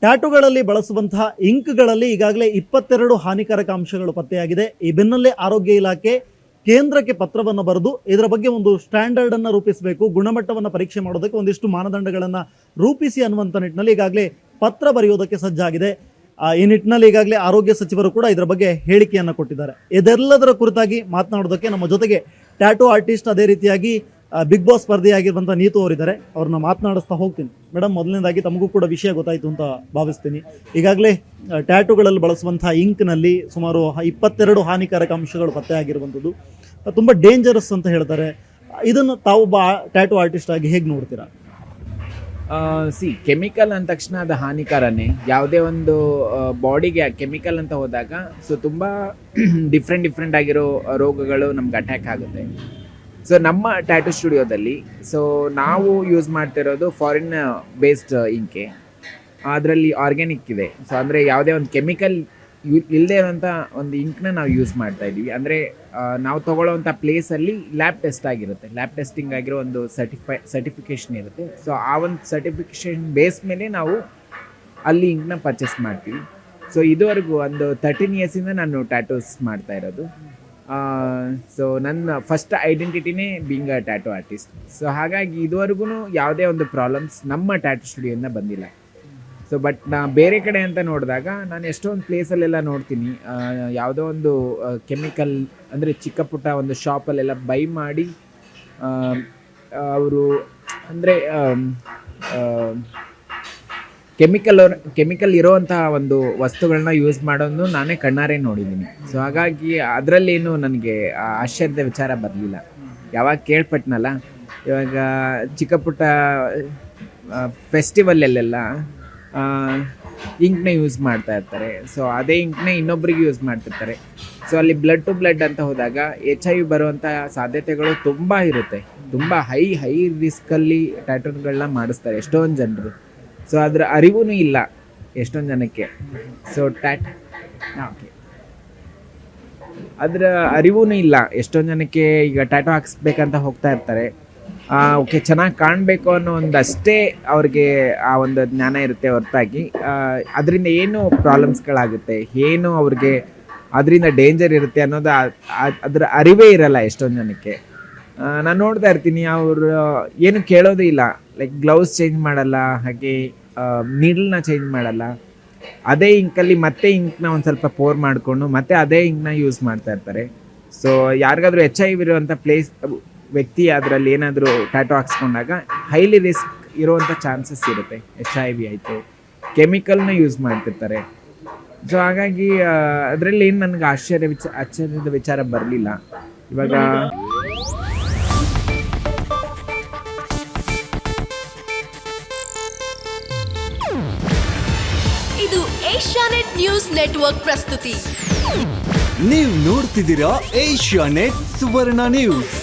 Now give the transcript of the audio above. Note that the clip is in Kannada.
ಟ್ಯಾಟೂಗಳಲ್ಲಿ ಬಳಸುವಂತಹ ಇಂಕ್ಗಳಲ್ಲಿ ಈಗಾಗಲೇ 22 ಹಾನಿಕಾರಕ ಅಂಶಗಳು ಪತ್ತೆಯಾಗಿದೆ. ಈ ಬೆನ್ನಲ್ಲೇ ಆರೋಗ್ಯ ಇಲಾಖೆ ಕೇಂದ್ರಕ್ಕೆ ಪತ್ರವನ್ನು ಬರೆದು ಇದರ ಬಗ್ಗೆ ಒಂದು ಸ್ಟ್ಯಾಂಡರ್ಡ್ ಅನ್ನು ರೂಪಿಸಬೇಕು, ಗುಣಮಟ್ಟವನ್ನು ಪರೀಕ್ಷೆ ಮಾಡೋದಕ್ಕೆ ಒಂದಿಷ್ಟು ಮಾನದಂಡಗಳನ್ನು ರೂಪಿಸಿ ಅನ್ನುವಂಥ ನಿಟ್ಟಿನಲ್ಲಿ ಈಗಾಗಲೇ ಪತ್ರ ಬರೆಯೋದಕ್ಕೆ ಸಜ್ಜಾಗಿದೆ. ಈ ನಿಟ್ಟಿನಲ್ಲಿ ಈಗಾಗಲೇ ಆರೋಗ್ಯ ಸಚಿವರು ಕೂಡ ಇದರ ಬಗ್ಗೆ ಹೇಳಿಕೆಯನ್ನು ಕೊಟ್ಟಿದ್ದಾರೆ. ಇದೆಲ್ಲದರ ಕುರಿತಾಗಿ ಮಾತನಾಡೋದಕ್ಕೆ ನಮ್ಮ ಜೊತೆಗೆ ಟ್ಯಾಟೂ ಆರ್ಟಿಸ್ಟ್, ಅದೇ ರೀತಿಯಾಗಿ ಬಿಗ್ ಬಾಸ್ ಸ್ಪರ್ಧೆಯಾಗಿರುವಂಥ ನೀತು ಅವರಿದ್ದಾರೆ. ಅವ್ರನ್ನ ಮಾತನಾಡಿಸ್ತಾ ಹೋಗ್ತೀನಿ. ಮೇಡಮ್, ಮೊದಲನೇದಾಗಿ ತಮಗೂ ಕೂಡ ವಿಷಯ ಗೊತ್ತಾಯಿತು ಅಂತ ಭಾವಿಸ್ತೀನಿ. ಈಗಾಗಲೇ ಟ್ಯಾಟೂಗಳಲ್ಲಿ ಬಳಸುವಂಥ ಇಂಕ್ನಲ್ಲಿ ಸುಮಾರು 22 ಹಾನಿಕಾರಕ ಅಂಶಗಳು ಪತ್ತೆಯಾಗಿರುವಂಥದ್ದು ತುಂಬ ಡೇಂಜರಸ್ ಅಂತ ಹೇಳ್ತಾರೆ. ಇದನ್ನು ತಾವು ಟ್ಯಾಟೂ ಆರ್ಟಿಸ್ಟ್ ಆಗಿ ಹೇಗೆ ನೋಡ್ತೀರಾ? ಕೆಮಿಕಲ್ ಅಂದ ತಕ್ಷಣ ಅದು ಹಾನಿಕಾರನೇ. ಯಾವುದೇ ಒಂದು ಬಾಡಿಗೆ ಕೆಮಿಕಲ್ ಅಂತ ಹೋದಾಗ ತುಂಬ ಡಿಫ್ರೆಂಟ್ ಆಗಿರೋ ರೋಗಗಳು ನಮ್ಗೆ ಅಟ್ಯಾಕ್ ಆಗುತ್ತೆ. ನಮ್ಮ ಟ್ಯಾಟೂ ಸ್ಟುಡಿಯೋದಲ್ಲಿ ನಾವು ಯೂಸ್ ಮಾಡ್ತಿರೋದು ಫಾರಿನ್ ಬೇಸ್ಡ್ ಇಂಕೆ. ಅದರಲ್ಲಿ ಆರ್ಗ್ಯಾನಿಕ್ ಇದೆ. ಅಂದರೆ ಯಾವುದೇ ಒಂದು ಕೆಮಿಕಲ್ ಇಲ್ಲದೆ ಇರೋಂಥ ಒಂದು ಇಂಕ್ನ ನಾವು ಯೂಸ್ ಮಾಡ್ತಾ ಇದ್ದೀವಿ. ಅಂದರೆ ನಾವು ತೊಗೊಳ್ಳೋವಂಥ ಪ್ಲೇಸಲ್ಲಿ ಲ್ಯಾಬ್ ಟೆಸ್ಟ್ ಆಗಿರುತ್ತೆ, ಲ್ಯಾಬ್ ಟೆಸ್ಟಿಂಗ್ ಆಗಿರೋ ಒಂದು ಸರ್ಟಿಫಿಕೇಷನ್ ಇರುತ್ತೆ. ಆ ಒಂದು ಸರ್ಟಿಫಿಕೇಷನ್ ಬೇಸ್ ಮೇಲೆ ನಾವು ಅಲ್ಲಿ ಇಂಕ್ನ ಪರ್ಚೇಸ್ ಮಾಡ್ತೀವಿ. ಇದುವರೆಗೂ ಒಂದು 13 ಇಯರ್ಸಿಂದ ನಾನು ಟ್ಯಾಟೂಸ್ ಮಾಡ್ತಾ ಇರೋದು. ನನ್ನ ಫಸ್ಟ್ ಐಡೆಂಟಿಟಿನೇ ಬೀಂಗ್ ಅ ಟ್ಯಾಟೂ ಆರ್ಟಿಸ್ಟ್. ಹಾಗಾಗಿ ಇದುವರೆಗೂ ಯಾವುದೇ ಒಂದು ಪ್ರಾಬ್ಲಮ್ಸ್ ನಮ್ಮ ಟ್ಯಾಟೂ ಸ್ಟುಡಿಯೋಯಿಂದ ಬಂದಿಲ್ಲ. ಬಟ್ ನಾ ಬೇರೆ ಕಡೆ ಅಂತ ನೋಡಿದಾಗ ನಾನು ಎಷ್ಟೊಂದು ಪ್ಲೇಸಲ್ಲೆಲ್ಲ ನೋಡ್ತೀನಿ, ಯಾವುದೋ ಒಂದು ಕೆಮಿಕಲ್ ಅಂದರೆ ಚಿಕ್ಕ ಪುಟ್ಟ ಒಂದು ಶಾಪಲ್ಲೆಲ್ಲ ಬೈ ಮಾಡಿ ಅವರು ಅಂದರೆ ಕೆಮಿಕಲ್ ಇರೋವಂತಹ ಒಂದು ವಸ್ತುಗಳನ್ನ ಯೂಸ್ ಮಾಡೋದು ನಾನೇ ಕಣ್ಣಾರೆ ನೋಡಿದ್ದೀನಿ. ಹಾಗಾಗಿ ಅದರಲ್ಲೇನು ನನಗೆ ಆಶ್ಚರ್ಯದ ವಿಚಾರ ಬರಲಿಲ್ಲ. ಯಾವಾಗ ಕೇಳ್ಪಟ್ನಲ್ಲ, ಇವಾಗ ಚಿಕ್ಕ ಪುಟ್ಟ ಫೆಸ್ಟಿವಲ್ಲೆಲ್ಲ ಇಂಕ್ನ ಯೂಸ್ ಮಾಡ್ತಾ ಇರ್ತಾರೆ. ಅದೇ ಇಂಕ್ನ ಇನ್ನೊಬ್ರಿಗೆ ಯೂಸ್ ಮಾಡ್ತಿರ್ತಾರೆ. ಅಲ್ಲಿ ಬ್ಲಡ್ ಟು ಬ್ಲಡ್ ಅಂತ ಹೋದಾಗ HIV ಬರುವಂಥ ಸಾಧ್ಯತೆಗಳು ತುಂಬ ಇರುತ್ತೆ. ತುಂಬ ಹೈ ರಿಸ್ಕಲ್ಲಿ ಟ್ಯಾಟೂಗಳನ್ನ ಮಾಡಿಸ್ತಾರೆ ಎಷ್ಟೊಂದು ಜನರು. ಅದರ ಅರಿವೂ ಇಲ್ಲ ಎಷ್ಟೊಂದು ಜನಕ್ಕೆ. ಅದರ ಅರಿವೂ ಇಲ್ಲ ಎಷ್ಟೊಂದು ಜನಕ್ಕೆ. ಈಗ ಟ್ಯಾಟೂ ಹಾಕ್ಸ್ಬೇಕಂತ ಹೋಗ್ತಾ ಇರ್ತಾರೆ. ಓಕೆ, ಚೆನ್ನಾಗಿ ಕಾಣಬೇಕು ಅನ್ನೋ ಒಂದಷ್ಟೇ ಅವ್ರಿಗೆ ಆ ಒಂದು ಜ್ಞಾನ ಇರುತ್ತೆ ಹೊರತಾಗಿ ಅದರಿಂದ ಏನು ಪ್ರಾಬ್ಲಮ್ಸ್ಗಳಾಗುತ್ತೆ, ಏನು ಅವ್ರಿಗೆ ಅದರಿಂದ ಡೇಂಜರ್ ಇರುತ್ತೆ ಅನ್ನೋದು ಅದರ ಅರಿವೇ ಇರಲ್ಲ ಎಷ್ಟೊಂದು ಜನಕ್ಕೆ. ನಾನು ನೋಡ್ತಾ ಇರ್ತೀನಿ, ಅವರು ಏನು ಕೇಳೋದು ಇಲ್ಲ. ಲೈಕ್ ಗ್ಲೌಸ್ ಚೇಂಜ್ ಮಾಡಲ್ಲ, ಹಾಗೆ ನೀಡಲ್ನ ಚೇಂಜ್ ಮಾಡಲ್ಲ. ಅದೇ ಇಂಕಲ್ಲಿ ಮತ್ತೆ ಇಂಕ್ನ ಒಂದು ಸ್ವಲ್ಪ ಪೋರ್ ಮಾಡಿಕೊಂಡು ಮತ್ತೆ ಅದೇ ಇಂಕ್ನ ಯೂಸ್ ಮಾಡ್ತಾ ಇರ್ತಾರೆ. ಯಾರಿಗಾದ್ರೂ HIV ಇರುವಂಥ ವ್ಯಕ್ತಿ ಅದರಲ್ಲಿ ಏನಾದರೂ ಟ್ಯಾಟೂ ಹಾಕ್ಸ್ಕೊಂಡಾಗ ಹೈಲಿ ರಿಸ್ಕ್ ಇರುವಂಥ ಚಾನ್ಸಸ್ ಇರುತ್ತೆ. HIV ಆಯಿತು, ಕೆಮಿಕಲ್ನ ಯೂಸ್ ಮಾಡ್ತಿರ್ತಾರೆ. ಹಾಗಾಗಿ ಅದರಲ್ಲಿ ಏನು ನನಗೆ ಆಶ್ಚರ್ಯದ ವಿಚಾರ ಬರಲಿಲ್ಲ. ಇವಾಗ ಇದು ಏಷ್ಯಾನೆಟ್ ನ್ಯೂಸ್ ನೆಟ್ವರ್ಕ್ ಪ್ರಸ್ತುತಿ. ನೀವು ನೋಡ್ತಿದ್ದೀರಾ ಏಷ್ಯಾನೆಟ್ ಸುವರ್ಣ ನ್ಯೂಸ್.